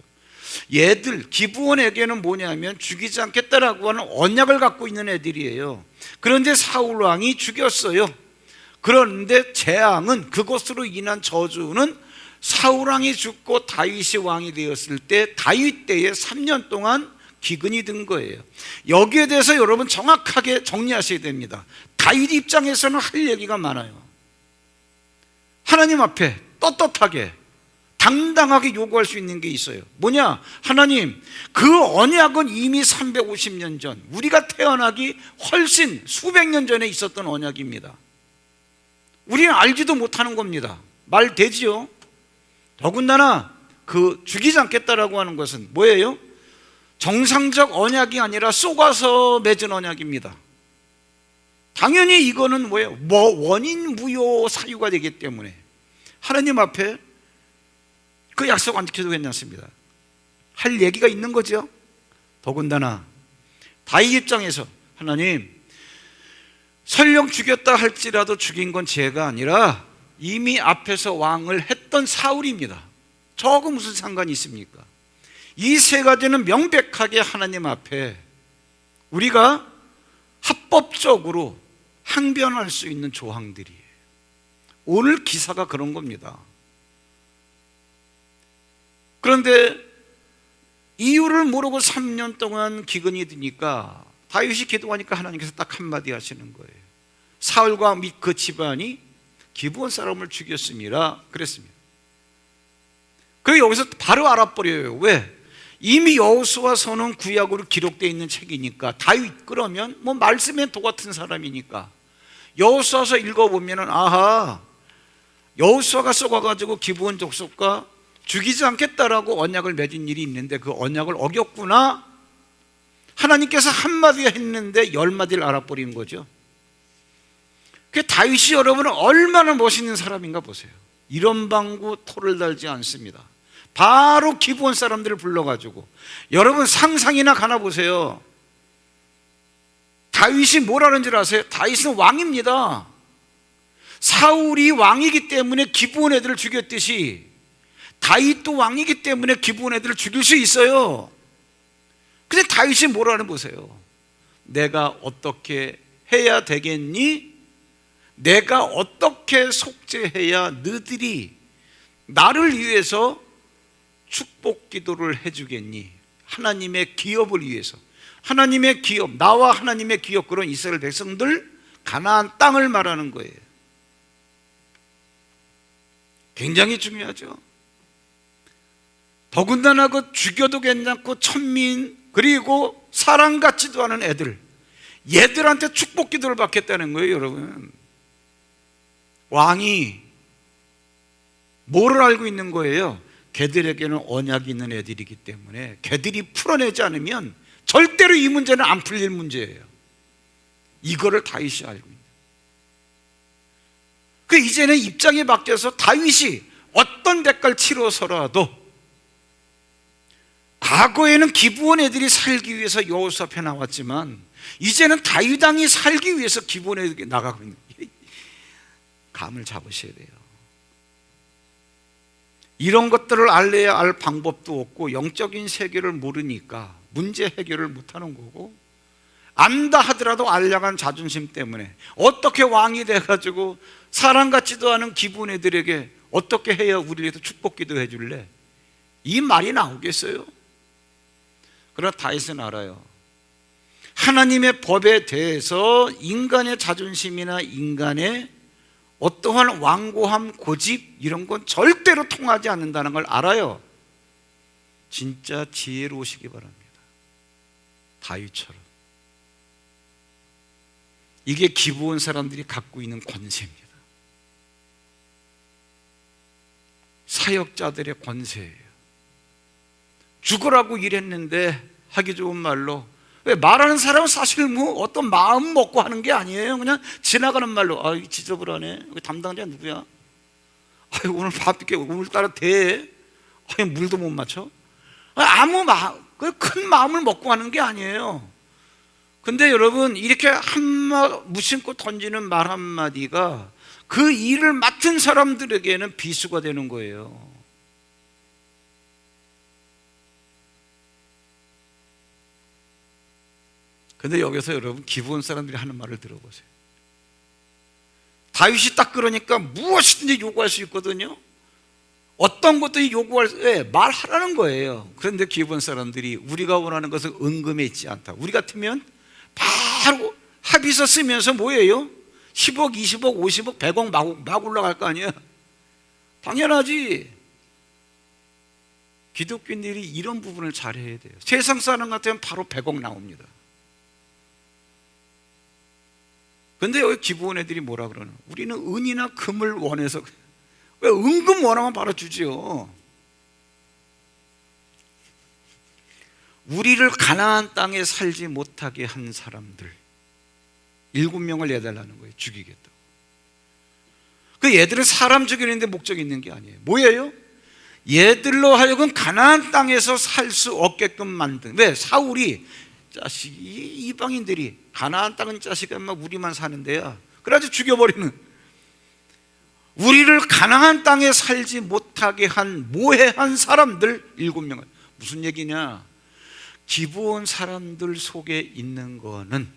얘들 기브온에게는 뭐냐면 죽이지 않겠다라고 하는 언약을 갖고 있는 애들이에요. 그런데 사울 왕이 죽였어요. 그런데 재앙은, 그것으로 인한 저주는 사울 왕이 죽고 다윗이 왕이 되었을 때 다윗 때에 3년 동안 기근이 든 거예요. 여기에 대해서 여러분 정확하게 정리하셔야 됩니다. 다윗 입장에서는 할 얘기가 많아요. 하나님 앞에 떳떳하게 당당하게 요구할 수 있는 게 있어요. 뭐냐? 하나님, 그 언약은 이미 350년 전, 우리가 태어나기 훨씬 수백 년 전에 있었던 언약입니다. 우리는 알지도 못하는 겁니다. 말 되지요? 더군다나 그 죽이지 않겠다라고 하는 것은 뭐예요? 정상적 언약이 아니라 쏘가서 맺은 언약입니다. 당연히 이거는 뭐예요? 원인 무효 사유가 되기 때문에 하나님 앞에 그 약속 안 지켜도 괜찮습니다. 할 얘기가 있는 거죠. 더군다나 다윗 입장에서 하나님, 설령 죽였다 할지라도 죽인 건 제가 아니라 이미 앞에서 왕을 했던 사울입니다. 저거 무슨 상관이 있습니까? 이 세 가지는 명백하게 하나님 앞에 우리가 합법적으로 항변할 수 있는 조항들이에요. 오늘 기사가 그런 겁니다. 그런데 이유를 모르고 3년 동안 기근이 드니까 다윗이 기도하니까 하나님께서 딱 한마디 하시는 거예요. 사울과 및 그 집안이 기브온 사람을 죽였습니다. 그랬습니다. 그리고 여기서 바로 알아버려요. 왜? 이미 여호수아서는 구약으로 기록되어 있는 책이니까 다윗, 그러면 말씀에 도 같은 사람이니까 여호수아서 읽어보면 아하, 여호수아가 쏘가가지고 기브온 족속과 죽이지 않겠다라고 언약을 맺은 일이 있는데 그 언약을 어겼구나. 하나님께서 한마디 했는데 10마디를 알아버리는 거죠. 그 다윗이 여러분 얼마나 멋있는 사람인가 보세요. 이런 방구 토를 달지 않습니다. 바로 기브온 사람들을 불러가지고, 여러분 상상이나 가나 보세요. 다윗이 뭐라는 줄 아세요? 다윗은 왕입니다. 사울이 왕이기 때문에 기브온 애들을 죽였듯이 다윗도 왕이기 때문에 기브온 애들을 죽일 수 있어요. 근데 다윗이 뭐라는 보세요. 내가 어떻게 해야 되겠니? 내가 어떻게 속죄해야 너희들이 나를 위해서 축복 기도를 해주겠니? 하나님의 기업을 위해서, 하나님의 기업, 나와 하나님의 기업, 그런 이스라엘 백성들 가나안 땅을 말하는 거예요. 굉장히 중요하죠. 더군다나 그 죽여도 괜찮고 천민, 그리고 사람 같지도 않은 얘들한테 축복 기도를 받겠다는 거예요. 여러분, 왕이 뭐를 알고 있는 거예요? 걔들에게는 언약이 있는 애들이기 때문에 걔들이 풀어내지 않으면 절대로 이 문제는 안 풀릴 문제예요. 이거를 다윗이 알고 있는. 그 이제는 입장이 바뀌어서 다윗이 어떤 대가를 치러서라도, 과거에는 기브온 애들이 살기 위해서 여호수아 앞에 나왔지만 이제는 다윗 왕이 살기 위해서 기브온 애들이 나가고 있는, 감을 잡으셔야 돼요. 이런 것들을 알래야 알 방법도 없고 영적인 세계를 모르니까 문제 해결을 못하는 거고, 안다 하더라도 알량한 자존심 때문에 어떻게 왕이 돼가지고 사람 같지도 않은 기브온 애들에게 어떻게 해야 우리를 위해서 축복 기도해 줄래? 이 말이 나오겠어요? 그러나 다윗은 알아요. 하나님의 법에 대해서 인간의 자존심이나 인간의 어떠한 완고함, 고집 이런 건 절대로 통하지 않는다는 걸 알아요. 진짜 지혜로우시기 바랍니다. 다윗처럼. 이게 기브온 사람들이 갖고 있는 권세입니다. 사역자들의 권세예요. 죽으라고 일했는데, 하기 좋은 말로, 왜 말하는 사람은 사실 뭐 어떤 마음 먹고 하는 게 아니에요. 그냥 지나가는 말로, 아, 지저분하네. 담당자 누구야? 아유, 오늘 바쁘게 오늘따라 대. 아유, 물도 못 맞춰. 아무 큰 마음을 먹고 하는 게 아니에요. 근데 여러분, 이렇게 무심코 던지는 말 한마디가 그 일을 맡은 사람들에게는 비수가 되는 거예요. 근데 여기서 여러분, 기브온 사람들이 하는 말을 들어보세요. 다윗이 딱 그러니까 무엇이든지 요구할 수 있거든요. 어떤 것도 말하라는 거예요. 그런데 기브온 사람들이 우리가 원하는 것은 은금에 있지 않다. 우리 같으면 바로 합의서 쓰면서 뭐예요? 10억, 20억, 50억, 100억 막 올라갈 거 아니에요? 당연하지. 기독교인들이 이런 부분을 잘해야 돼요. 세상 사람 같으면 바로 100억 나옵니다. 근데 여기 기브온 애들이 뭐라 그러나? 우리는 은이나 금을 원해서. 왜 은금 원하면 바로 주지요. 우리를 가나안 땅에 살지 못하게 한 사람들 7명을 내달라는 거예요. 죽이겠다고. 그 얘들은 사람 죽이는데 목적이 있는 게 아니에요. 뭐예요? 얘들로 하여금 가나안 땅에서 살 수 없게끔 만든. 왜? 사울이 자식이, 이방인들이 가나안 땅은 자식만 우리만 사는 데야. 그래가지고 죽여버리는. 우리를 가나안 땅에 살지 못하게 한 모해한 사람들 7명을. 무슨 얘기냐? 기브온 사람들 속에 있는 거는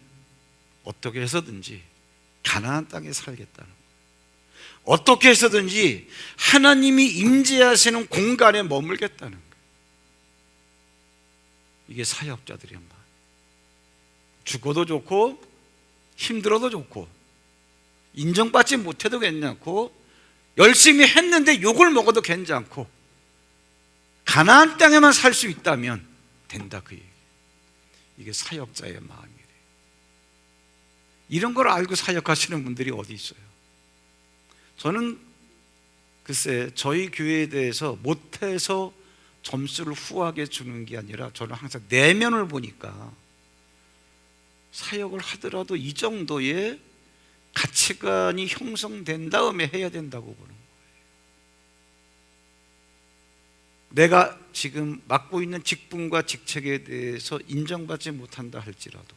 어떻게 해서든지 가나안 땅에 살겠다는 거예요. 어떻게 해서든지 하나님이 임재하시는 공간에 머물겠다는 거예요. 이게 사역자들의 말. 죽어도 좋고 힘들어도 좋고 인정받지 못해도 괜찮고 열심히 했는데 욕을 먹어도 괜찮고 가나안 땅에만 살 수 있다면 된다, 그 얘기. 이게 사역자의 마음이래요. 이런 걸 알고 사역하시는 분들이 어디 있어요? 저는 글쎄, 저희 교회에 대해서 못해서 점수를 후하게 주는 게 아니라 저는 항상 내면을 보니까 사역을 하더라도 이 정도의 가치관이 형성된 다음에 해야 된다고 보는 거예요. 내가 지금 맡고 있는 직분과 직책에 대해서 인정받지 못한다 할지라도,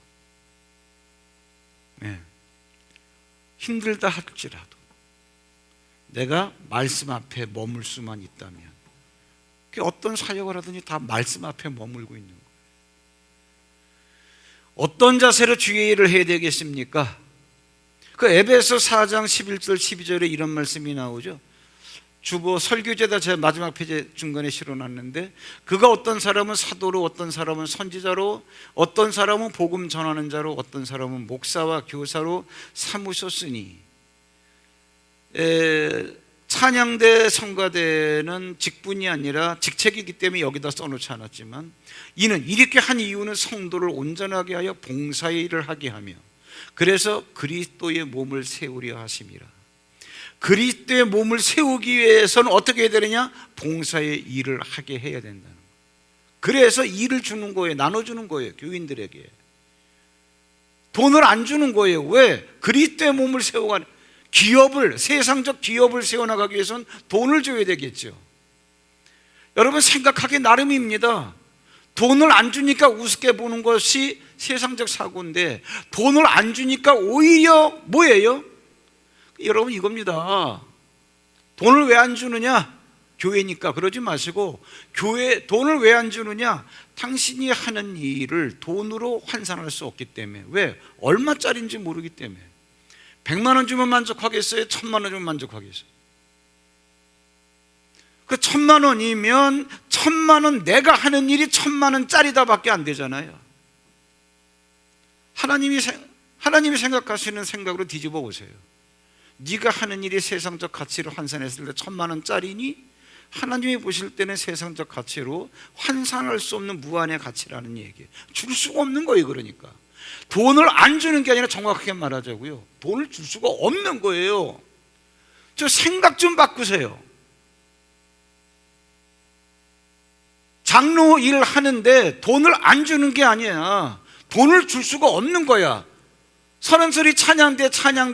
힘들다 할지라도 내가 말씀 앞에 머물 수만 있다면, 어떤 사역을 하든지 다 말씀 앞에 머물고 있는 거예요. 어떤 자세로 주의 일을 해야 되겠습니까? 그 에베소 4장 11절 12절에 이런 말씀이 나오죠. 주보 설교제다 제가 마지막 페이지 중간에 실어놨는데, 그가 어떤 사람은 사도로, 어떤 사람은 선지자로, 어떤 사람은 복음 전하는 자로, 어떤 사람은 목사와 교사로 삼으셨으니, 찬양대 성가대는 직분이 아니라 직책이기 때문에 여기다 써놓지 않았지만, 이는 이렇게 한 이유는 성도를 온전하게 하여 봉사의 일을 하게 하며 그래서 그리스도의 몸을 세우려 하심이라. 그리스도의 몸을 세우기 위해서는 어떻게 해야 되느냐? 봉사의 일을 하게 해야 된다는 거예요. 그래서 일을 주는 거예요. 나눠주는 거예요. 교인들에게 돈을 안 주는 거예요. 왜? 그리스도의 몸을 세워가는, 기업을, 세상적 기업을 세워나가기 위해서는 돈을 줘야 되겠죠. 여러분, 생각하기 나름입니다. 돈을 안 주니까 우습게 보는 것이 세상적 사고인데, 돈을 안 주니까 오히려 뭐예요? 여러분, 이겁니다. 돈을 왜 안 주느냐? 교회니까. 그러지 마시고, 교회 돈을 왜 안 주느냐? 당신이 하는 일을 돈으로 환산할 수 없기 때문에. 왜? 얼마짜리인지 모르기 때문에. 100만 원 주면 만족하겠어요? 1000만 원 주면 만족하겠어요? 그 1000만 원이면 1000만 원, 내가 하는 일이 1000만 원짜리다 밖에 안 되잖아요. 하나님이 생각하시는 생각으로 뒤집어 보세요. 네가 하는 일이 세상적 가치로 환산했을 때 1000만 원짜리니, 하나님이 보실 때는 세상적 가치로 환산할 수 없는 무한의 가치라는 얘기예요. 줄 수가 없는 거예요. 그러니까 돈을 안 주는 게 아니라, 정확하게 말하자고요, 돈을 줄 수가 없는 거예요. 저 생각 좀 바꾸세요. 장로 일 하는데 돈을 안 주는 게 아니야. 돈을 줄 수가 없는 거야. 선언소리 찬양대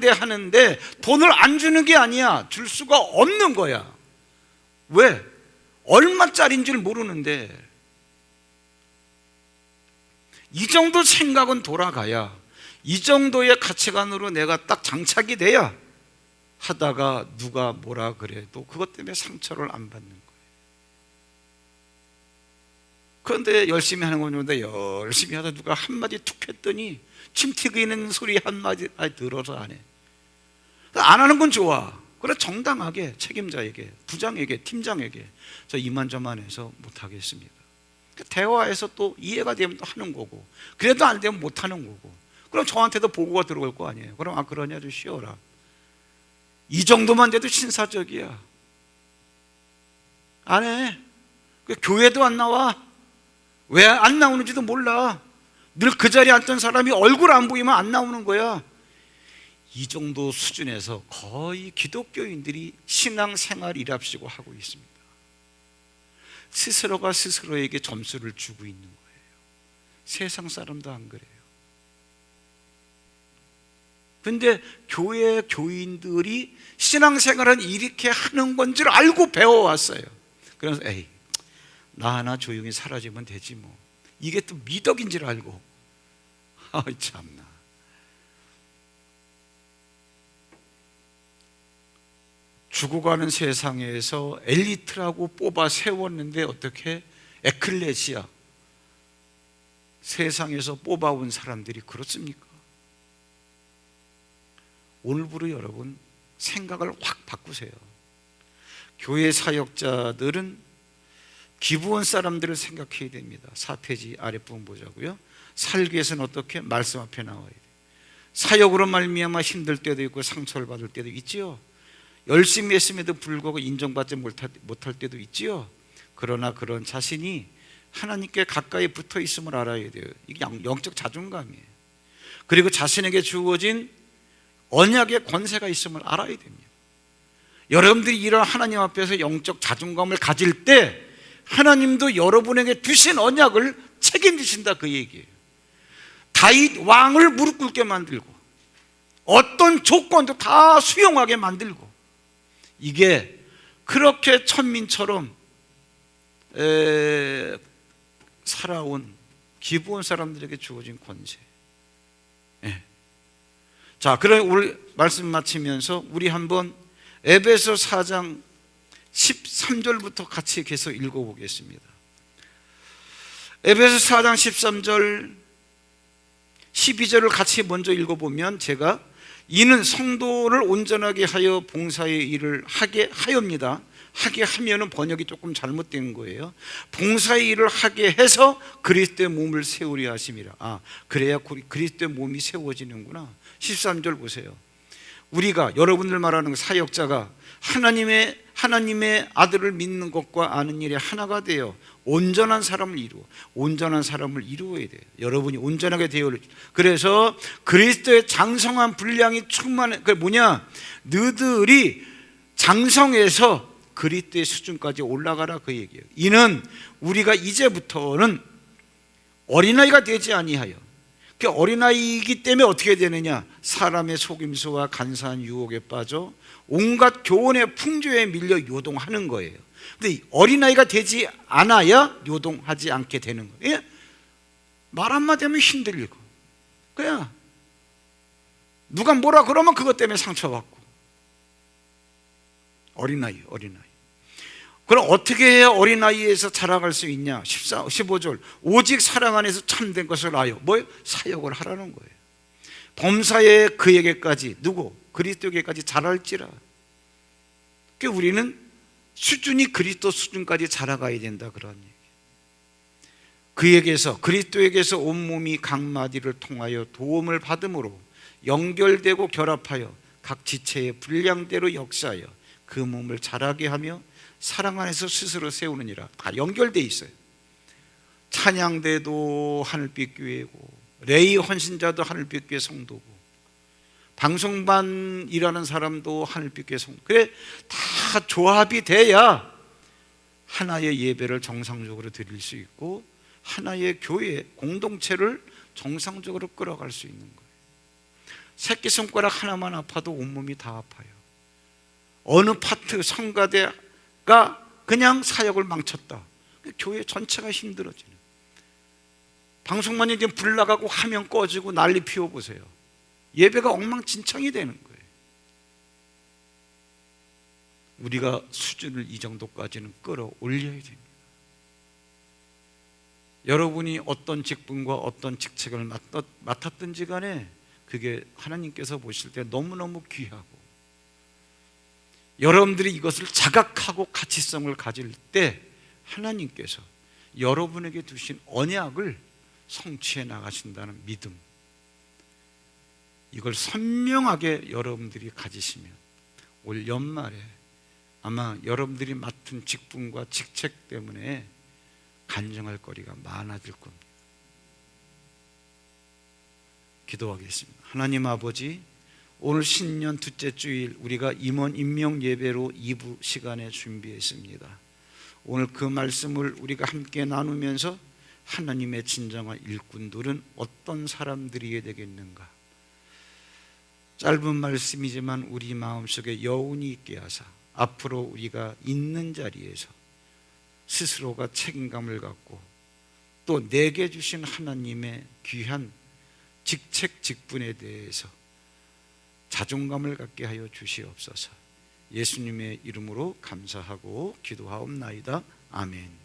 하는데 돈을 안 주는 게 아니야. 줄 수가 없는 거야. 왜? 얼마짜리인지를 모르는데. 이 정도 생각은 돌아가야, 이 정도의 가치관으로 내가 딱 장착이 돼야 하다가 누가 뭐라 그래도 그것 때문에 상처를 안 받는 거예요. 그런데 열심히 하는 건데, 열심히 하다 누가 한마디 툭 했더니 침 튀기는 소리 한마디 들어서 안 해. 안 하는 건 좋아. 그래, 정당하게 책임자에게, 부장에게, 팀장에게 저 이만저만해서 못하겠습니다. 대화해서 또 이해가 되면 또 하는 거고, 그래도 안 되면 못 하는 거고, 그럼 저한테도 보고가 들어올 거 아니에요. 그럼 그러냐, 좀 쉬어라. 이 정도만 돼도 신사적이야. 안 해. 교회도 안 나와. 왜 안 나오는지도 몰라. 늘 그 자리에 앉던 사람이 얼굴 안 보이면 안 나오는 거야. 이 정도 수준에서 거의 기독교인들이 신앙생활이랍시고 하고 있습니다. 스스로가 스스로에게 점수를 주고 있는 거예요. 세상 사람도 안 그래요. 근데 교회 교인들이 신앙생활은 이렇게 하는 건 줄 알고 배워왔어요. 그래서 에이, 나 하나 조용히 사라지면 되지 뭐. 이게 또 미덕인 줄 알고. 참나. 죽어가는 세상에서 엘리트라고 뽑아 세웠는데 어떻게 에클레시아, 세상에서 뽑아온 사람들이 그렇습니까? 오늘부로 여러분 생각을 확 바꾸세요. 교회 사역자들은 기부원 사람들을 생각해야 됩니다. 4페이지 아랫부분 보자고요. 살기 위해서는 어떻게? 말씀 앞에 나와야 돼요. 사역으로 말미암아 힘들 때도 있고 상처를 받을 때도 있지요. 열심히 했음에도 불구하고 인정받지 못할 때도 있지요. 그러나 그런 자신이 하나님께 가까이 붙어 있음을 알아야 돼요. 이게 영적 자존감이에요. 그리고 자신에게 주어진 언약의 권세가 있음을 알아야 됩니다. 여러분들이 이런 하나님 앞에서 영적 자존감을 가질 때 하나님도 여러분에게 주신 언약을 책임지신다, 그 얘기예요. 다윗 왕을 무릎 꿇게 만들고 어떤 조건도 다 수용하게 만들고, 이게 그렇게 천민처럼 살아온 기브온 사람들에게 주어진 권세. 자, 그럼 우리 말씀 마치면서 우리 한번 에베소 4장 13절부터 같이 계속 읽어보겠습니다. 에베소 4장 13절 12절을 같이 먼저 읽어보면, 제가 이는 성도를 온전하게 하여 봉사의 일을 하게 하여입니다. 하게 하면은 번역이 조금 잘못된 거예요. 봉사의 일을 하게 해서 그리스도의 몸을 세우려 하심이라. 그래야 그리스도의 몸이 세워지는구나. 13절 보세요. 우리가, 여러분들 말하는 사역자가 하나님의 아들을 믿는 것과 아는 일에 하나가 되어 온전한 사람을 이루어야 돼요. 여러분이 온전하게 되어, 그래서 그리스도의 장성한 분량이 충만해. 그게 뭐냐? 너희들이 장성해서 그리스도의 수준까지 올라가라, 그 얘기예요. 이는 우리가 이제부터는 어린아이가 되지 아니하여, 그 어린아이이기 때문에 어떻게 되느냐? 사람의 속임수와 간사한 유혹에 빠져 온갖 교훈의 풍조에 밀려 요동하는 거예요. 근데 어린아이가 되지 않아야 요동하지 않게 되는 거예요. 말 한마디 하면 힘들리고, 그냥 누가 뭐라 그러면 그것 때문에 상처받고. 어린아이. 그럼 어떻게 해야 어린아이에서 자라갈 수 있냐? 15절 오직 사랑 안에서 참된 것을 하여, 뭐예요? 사역을 하라는 거예요. 범사에 그에게까지, 누구? 그리스도에게까지 자랄지라. 그러니까 우리는 수준이 그리스도 수준까지 자라가야 된다, 그런 얘기. 그에게서, 그리스도에게서 온몸이 각 마디를 통하여 도움을 받음으로 연결되고 결합하여 각 지체의 분량대로 역사하여 그 몸을 자라게 하며 사랑 안에서 스스로 세우느니라. 다 연결돼 있어요. 찬양대도 하늘빛 교회고, 레이 헌신자도 하늘빛 교회 성도고, 방송반 일하는 사람도 하늘빛 교회 성도. 그래, 다 조합이 돼야 하나의 예배를 정상적으로 드릴 수 있고 하나의 교회 공동체를 정상적으로 끌어갈 수 있는 거예요. 새끼손가락 하나만 아파도 온몸이 다 아파요. 어느 파트 성가대가 그냥 사역을 망쳤다, 교회 전체가 힘들어지는. 방송만이 이제 불 나가고 화면 꺼지고 난리 피워보세요. 예배가 엉망진창이 되는 거예요. 우리가 수준을 이 정도까지는 끌어올려야 됩니다. 여러분이 어떤 직분과 어떤 직책을 맡았든지 간에 그게 하나님께서 보실 때 너무너무 귀하고, 여러분들이 이것을 자각하고 가치성을 가질 때 하나님께서 여러분에게 두신 언약을 성취해 나가신다는 믿음, 이걸 선명하게 여러분들이 가지시면 올 연말에 아마 여러분들이 맡은 직분과 직책 때문에 간증할 거리가 많아질 겁니다. 기도하겠습니다. 하나님 아버지, 오늘 신년 둘째 주일 우리가 임원 임명 예배로 2부 시간에 준비했습니다. 오늘 그 말씀을 우리가 함께 나누면서 하나님의 진정한 일꾼들은 어떤 사람들이 되겠는가, 짧은 말씀이지만 우리 마음속에 여운이 있게 하사 앞으로 우리가 있는 자리에서 스스로가 책임감을 갖고 또 내게 주신 하나님의 귀한 직책 직분에 대해서 자존감을 갖게 하여 주시옵소서. 예수님의 이름으로 감사하고 기도하옵나이다. 아멘.